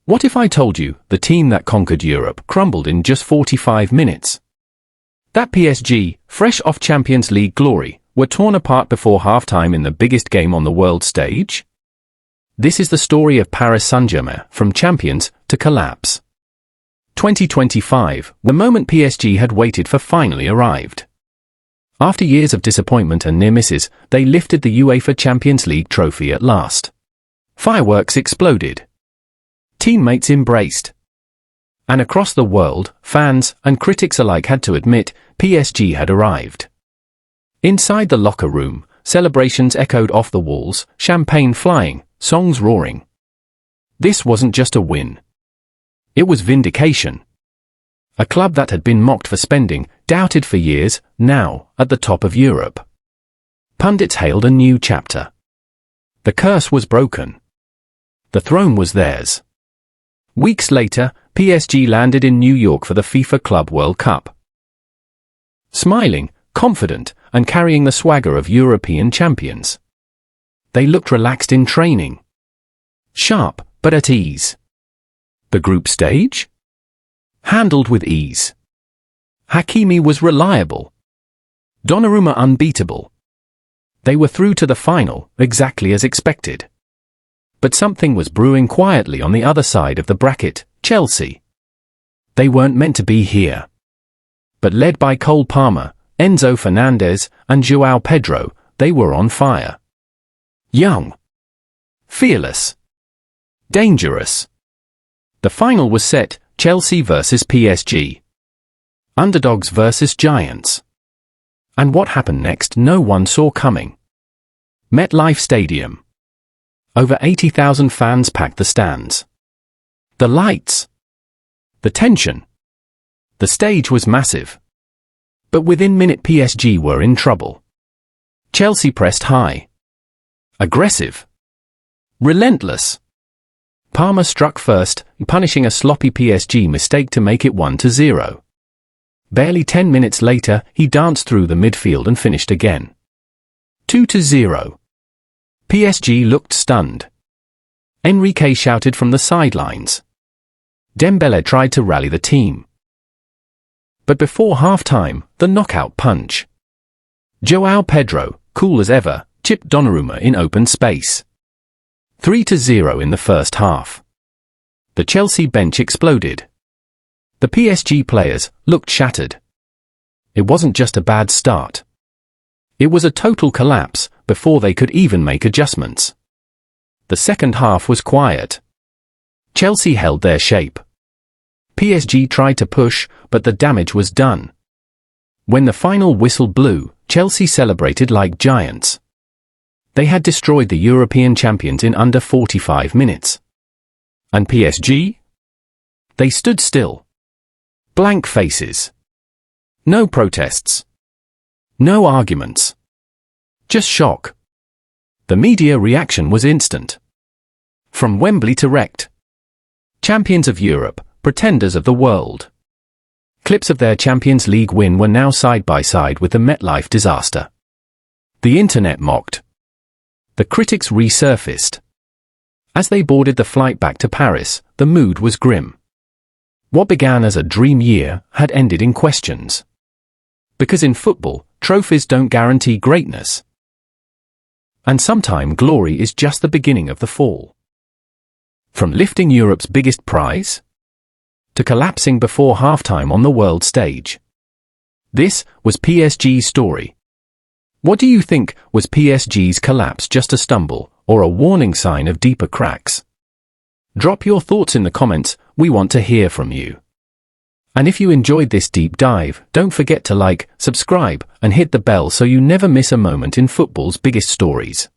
What if I told you the team that conquered Europe crumbled in just 45 minutes? That PSG, fresh off Champions League glory, were torn apart before halftime in the biggest game on the world stage? This is the story of Paris Saint-Germain from champions to collapse. 2025, the moment PSG had waited for finally arrived. After years of disappointment and near misses, they lifted the UEFA Champions League trophy at last. Fireworks exploded. Teammates embraced. And across the world, fans and critics alike had to admit PSG had arrived. Inside the locker room, celebrations echoed off the walls, champagne flying, songs roaring. This wasn't just a win. It was vindication. A club that had been mocked for spending, doubted for years, now at the top of Europe. Pundits hailed a new chapter. The curse was broken. The throne was theirs. Weeks later, PSG landed in New York for the FIFA Club World Cup. Smiling, confident, and carrying the swagger of European champions. They looked relaxed in training. Sharp, but at ease. The group stage? Handled with ease. Hakimi was reliable. Donnarumma unbeatable. They were through to the final, exactly as expected. But something was brewing quietly on the other side of the bracket, Chelsea. They weren't meant to be here. But led by Cole Palmer, Enzo Fernandez, and João Pedro, they were on fire. Young. Fearless. Dangerous. The final was set, Chelsea versus PSG. Underdogs versus giants. And what happened next no one saw coming. MetLife Stadium. Over 80,000 fans packed the stands. The lights. The tension. The stage was massive. But within minute PSG were in trouble. Chelsea pressed high. Aggressive. Relentless. Palmer struck first, punishing a sloppy PSG mistake to make it 1-0. Barely 10 minutes later, he danced through the midfield and finished again. 2-0. PSG looked stunned. Enrique shouted from the sidelines. Dembele tried to rally the team. But before half-time, the knockout punch. João Pedro, cool as ever, chipped Donnarumma in open space. 3-0 in the first half. The Chelsea bench exploded. The PSG players looked shattered. It wasn't just a bad start. It was a total collapse before they could even make adjustments. The second half was quiet. Chelsea held their shape. PSG tried to push, but the damage was done. When the final whistle blew, Chelsea celebrated like giants. They had destroyed the European champions in under 45 minutes. And PSG? They stood still. Blank faces. No protests. No arguments. Just shock. The media reaction was instant. From Wembley to wrecked. Champions of Europe, pretenders of the world. Clips of their Champions League win were now side by side with the MetLife disaster. The internet mocked. The critics resurfaced. As they boarded the flight back to Paris, the mood was grim. What began as a dream year had ended in questions. Because in football, trophies don't guarantee greatness. And sometimes glory is just the beginning of the fall. From lifting Europe's biggest prize to collapsing before halftime on the world stage. This was PSG's story. What do you think, was PSG's collapse just a stumble, or a warning sign of deeper cracks? Drop your thoughts in the comments, we want to hear from you. And if you enjoyed this deep dive, don't forget to like, subscribe, and hit the bell so you never miss a moment in football's biggest stories.